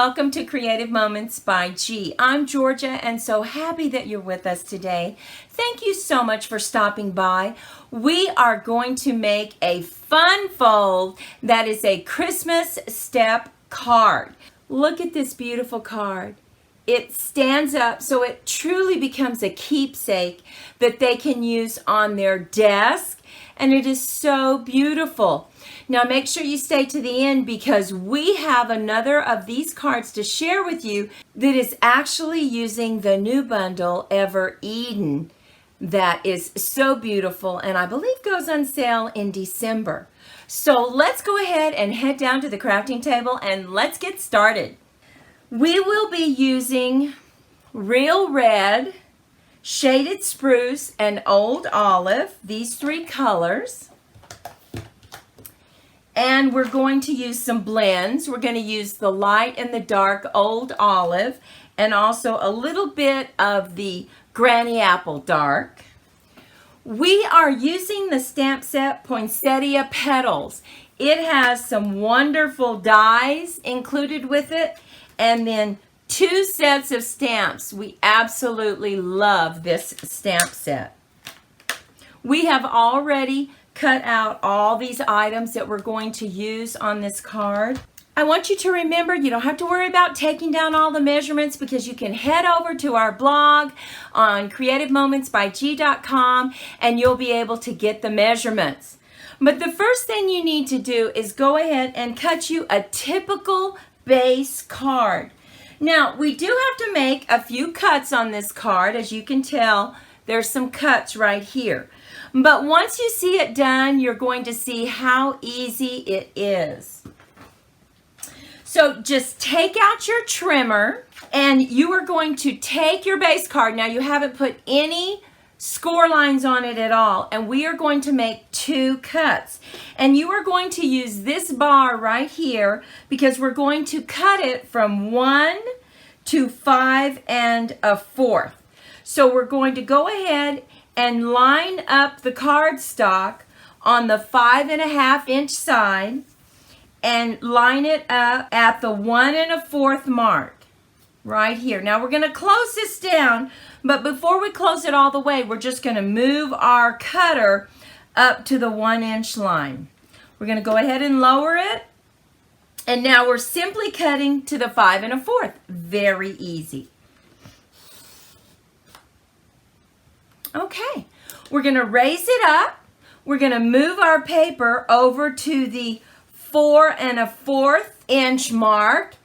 welcome to Creative Moments by G. I'm Georgia and so happy that you're with us today. Thank you so much for stopping by. We are going to make a fun fold that is a Christmas step card. Look at this beautiful card. It stands up so it truly becomes a keepsake that they can use on their desk, and it is so beautiful. Now make sure you stay to the end because we have another of these cards to share with you that is actually using the new bundle Ever Eden that is so beautiful and I believe goes on sale in December. So let's go ahead and head down to the crafting table and let's get started. We will be using Real Red, Shaded Spruce, and Old Olive, these three colors. And we're going to use some blends. We're going to use the light and the dark Old Olive and also a little bit of the Granny Apple Dark. We are using the stamp set Poinsettia Petals. It has some wonderful dies included with it and then 2 sets of stamps. We absolutely love this stamp set. We have already cut out all these items that we're going to use on this card. I want you to remember you don't have to worry about taking down all the measurements because you can head over to our blog on creativemomentsbyg.com and you'll be able to get the measurements. But the first thing you need to do is go ahead and cut you a typical base card. Now, we do have to make a few cuts on this card. As you can tell, there's some cuts right here. But once you see it done, you're going to see how easy it is. So just take out your trimmer and you are going to take your base card. Now, you haven't put any score lines on it at all, and we are going to make 2 cuts. And you are going to use this bar right here because we're going to cut it from 1 to 5 1/4. So we're going to go ahead and line up the cardstock on the 5 1/2 inch side and line it up at the 1 1/4 mark right here. Now we're going to close this down, but before we close it all the way, we're just going to move our cutter up to the 1 inch line. We're going to go ahead and lower it. And now we're simply cutting to the 5 1/4. Very easy. Okay, we're going to raise it up. We're going to move our paper over to the 4 1/4 inch mark.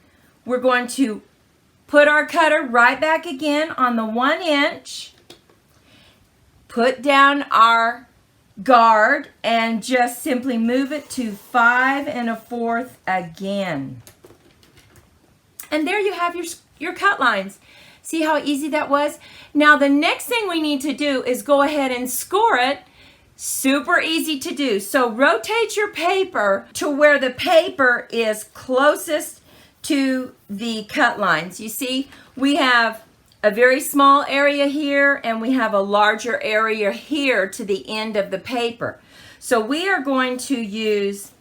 We're going to put our cutter right back again on the 1 inch. Put down our guard and just simply move it to 5 1/4 again. And there you have your cut lines. See how easy that was? Now the next thing we need to do is go ahead and score it. Super easy to do. So rotate your paper to where the paper is closest to the cut lines. You see, we have a very small area here and we have a larger area here to the end of the paper. So we are going to use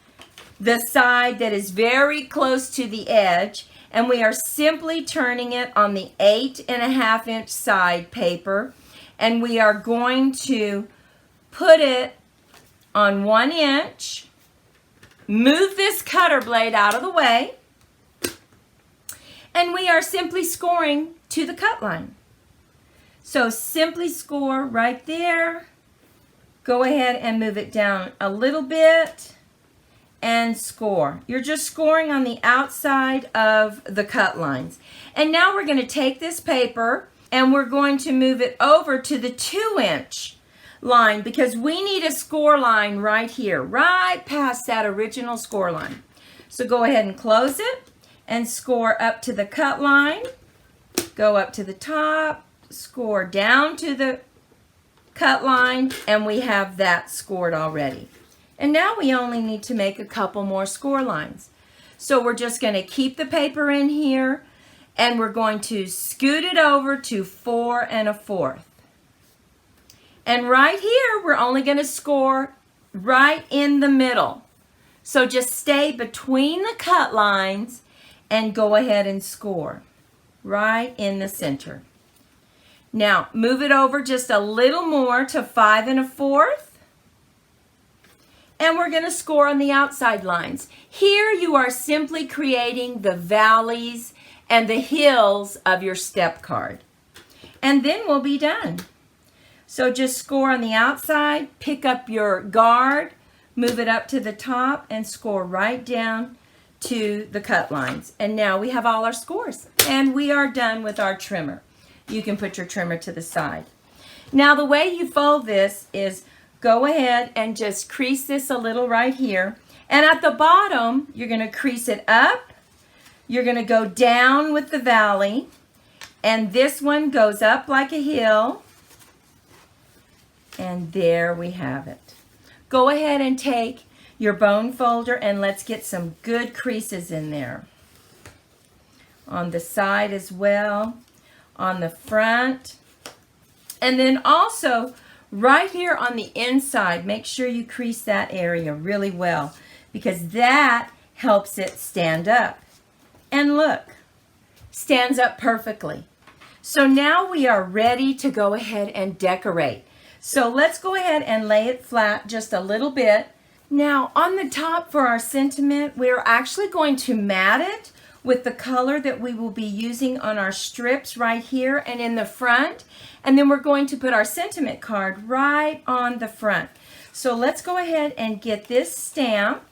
the side that is very close to the edge, and we are simply turning it on the 8 1/2 inch side paper, and we are going to put it on 1 inch, move this cutter blade out of the way, and we are simply scoring to the cut line. So simply score right there. Go ahead and move it down a little bit and score. You're just scoring on the outside of the cut lines. And now we're going to take this paper and we're going to move it over to the 2 inch line because we need a score line right here, right past that original score line. So go ahead and close it and score up to the cut line. Go up to the top, score down to the cut line, and we have that scored already. And now we only need to make a couple more score lines. So we're just going to keep the paper in here and we're going to scoot it over to 4 1/4. And right here, we're only going to score right in the middle. So just stay between the cut lines and go ahead and score right in the center. Now move it over just a little more to 5 1/4. And we're going to score on the outside lines. Here you are simply creating the valleys and the hills of your step card. And then we'll be done. So just score on the outside, pick up your guard, move it up to the top, and score right down to the cut lines. And now we have all our scores. And we are done with our trimmer. You can put your trimmer to the side. Now the way you fold this is go ahead and just crease this a little right here. And at the bottom, you're going to crease it up. You're going to go down with the valley. And this one goes up like a hill. And there we have it. Go ahead and take your bone folder and let's get some good creases in there. On the side as well. On the front. And then also, right here on the inside, make sure you crease that area really well because that helps it stand up. And look, stands up perfectly. So now we are ready to go ahead and decorate. So let's go ahead and lay it flat just a little bit. Now on the top for our sentiment, we're actually going to mat it with the color that we will be using on our strips right here and in the front. And then we're going to put our sentiment card right on the front. So let's go ahead and get this stamp.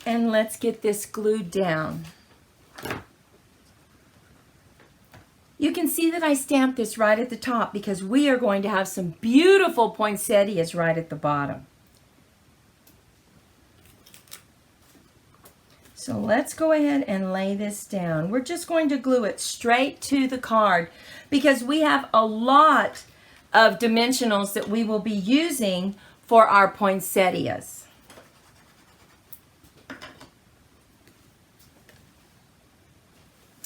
And let's get this glued down. You can see that I stamped this right at the top because we are going to have some beautiful poinsettias right at the bottom. So let's go ahead and lay this down. We're just going to glue it straight to the card because we have a lot of dimensionals that we will be using for our poinsettias.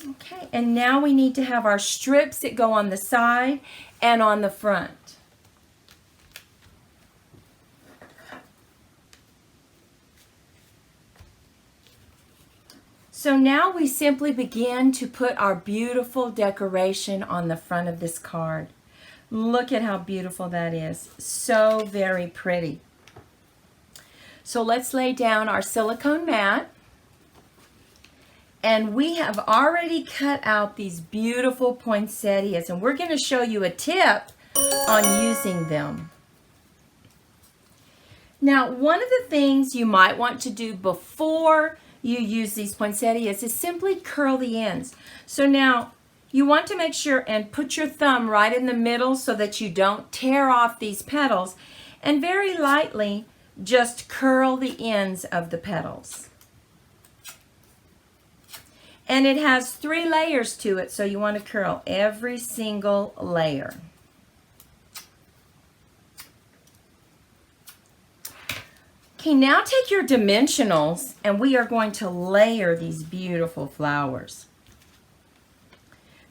Okay, and now we need to have our strips that go on the side and on the front. So now we simply begin to put our beautiful decoration on the front of this card. Look at how beautiful that is. So very pretty. So let's lay down our silicone mat. And we have already cut out these beautiful poinsettias, and we're going to show you a tip on using them. Now, one of the things you might want to do before you use these poinsettias is simply curl the ends. So now you want to make sure and put your thumb right in the middle so that you don't tear off these petals, and very lightly just curl the ends of the petals. And it has 3 layers to it, so you want to curl every single layer. Okay, now take your dimensionals and we are going to layer these beautiful flowers.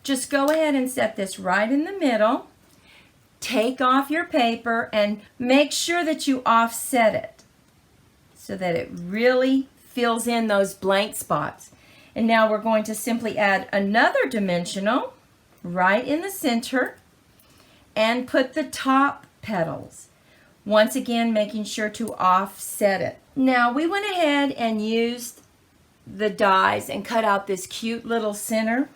Just go ahead and set this right in the middle. Take off your paper and make sure that you offset it so that it really fills in those blank spots. And now we're going to simply add another dimensional right in the center and put the top petals. Once again, making sure to offset it. Now we went ahead and used the dies and cut out this cute little center.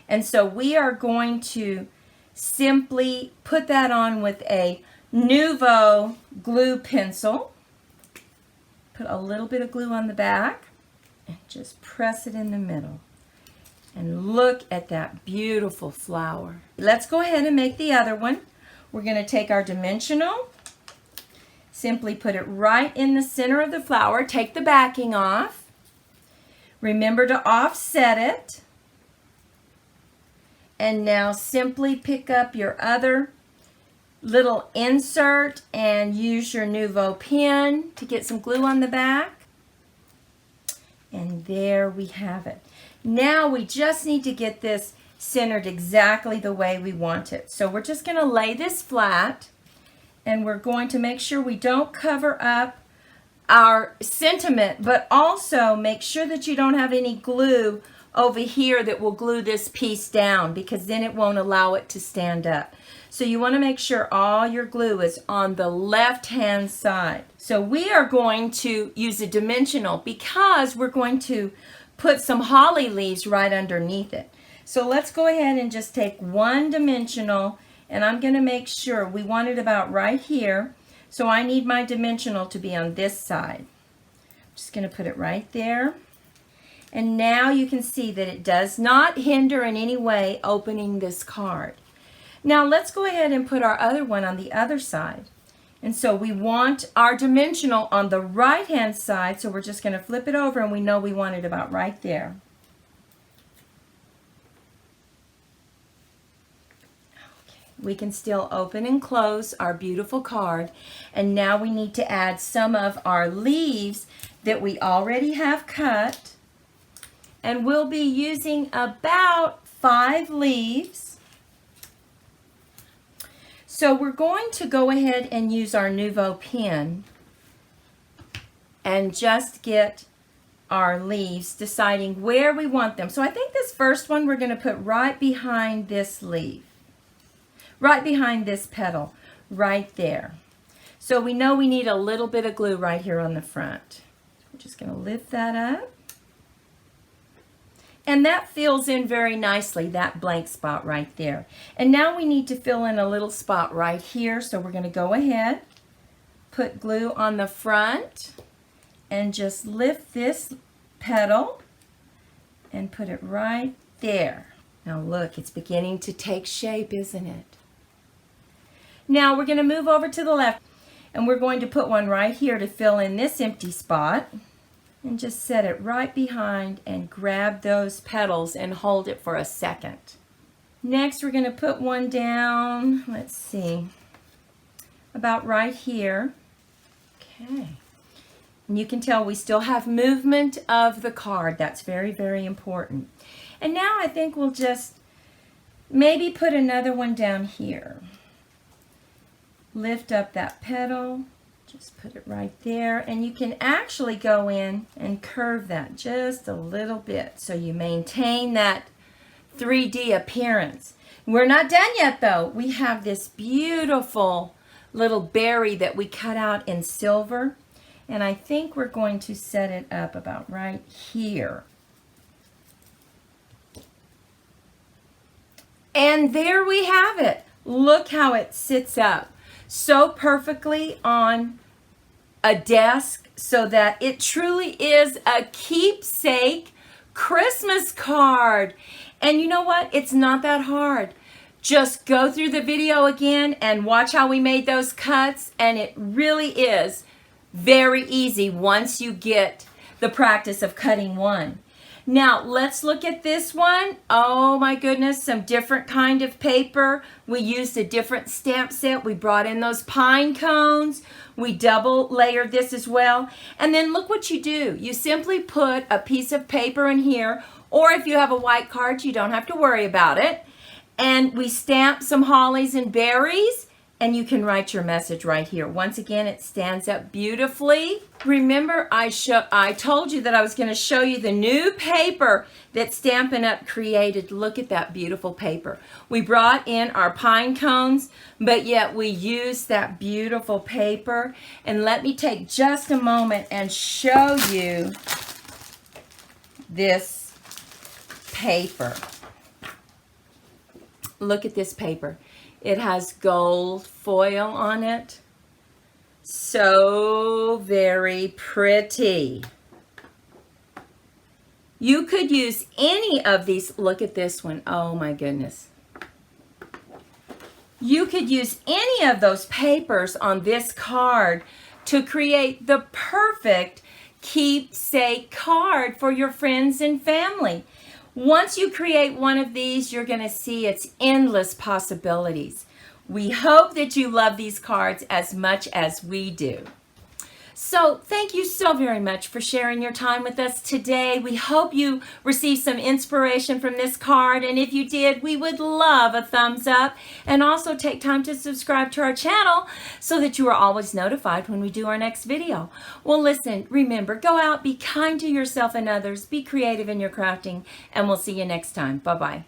And so we are going to simply put that on with a Nuvo glue pencil. Put a little bit of glue on the back. And just press it in the middle. And look at that beautiful flower. Let's go ahead and make the other one. We're going to take our dimensional, simply put it right in the center of the flower, take the backing off. Remember to offset it. And now simply pick up your other little insert and use your Nuvo pen to get some glue on the back. And there we have it. Now we just need to get this centered exactly the way we want it. So we're just going to lay this flat and we're going to make sure we don't cover up our sentiment, but also make sure that you don't have any glue over here that will glue this piece down, because then it won't allow it to stand up. So you want to make sure all your glue is on the left hand side. So we are going to use a dimensional because we're going to put some holly leaves right underneath it. So let's go ahead and just take one dimensional, and I'm going to make sure we want it about right here. So I need my dimensional to be on this side. I'm just going to put it right there. And now you can see that it does not hinder in any way opening this card. Now let's go ahead and put our other one on the other side. And so we want our dimensional on the right hand side, so we're just going to flip it over, and we know we want it about right there. We can still open and close our beautiful card, and now we need to add some of our leaves that we already have cut, and we'll be using about 5 leaves. So we're going to go ahead and use our Nuvo pen and just get our leaves, deciding where we want them. So I think this first one we're going to put right behind this leaf. Right behind this petal, right there. So we know we need a little bit of glue right here on the front. We're just going to lift that up. And that fills in very nicely, that blank spot right there. And now we need to fill in a little spot right here. So we're going to go ahead, put glue on the front, and just lift this petal and put it right there. Now look, it's beginning to take shape, isn't it? Now we're going to move over to the left, and we're going to put one right here to fill in this empty spot, and just set it right behind and grab those petals and hold it for a second. Next we're going to put one down, let's see, about right here. Okay. And you can tell we still have movement of the card. That's very, very important. And now I think we'll just maybe put another one down here. Lift up that petal, just put it right there, and you can actually go in and curve that just a little bit so you maintain that 3D appearance. We're not done yet though. We have this beautiful little berry that we cut out in silver, and I think we're going to set it up about right here. And there we have it. Look how it sits up so perfectly on a desk, so that it truly is a keepsake Christmas card. And you know what? It's not that hard. Just go through the video again and watch how we made those cuts, and it really is very easy once you get the practice of cutting one. Now let's look at this one. Oh my goodness, some different kind of paper. We used a different stamp set. We brought in those pine cones. We double layered this as well. And then look what you do. You simply put a piece of paper in here, or if you have a white card, you don't have to worry about it. And we stamp some hollies and berries, and you can write your message right here. Once again, it stands up beautifully. Remember, I told you that I was going to show you the new paper that Stampin' Up! Created. Look at that beautiful paper. We brought in our pine cones, but yet we used that beautiful paper. And let me take just a moment and show you this paper. Look at this paper. It has gold foil on it. So very pretty. You could use any of these. Look at this one. Oh my goodness. You could use any of those papers on this card to create the perfect keepsake card for your friends and family. Once you create one of these, you're going to see its endless possibilities. We hope that you love these cards as much as we do. So thank you so very much for sharing your time with us today. We hope you received some inspiration from this card. And if you did, we would love a thumbs up. And also take time to subscribe to our channel so that you are always notified when we do our next video. Well, listen, remember, go out, be kind to yourself and others, be creative in your crafting, and we'll see you next time. Bye-bye.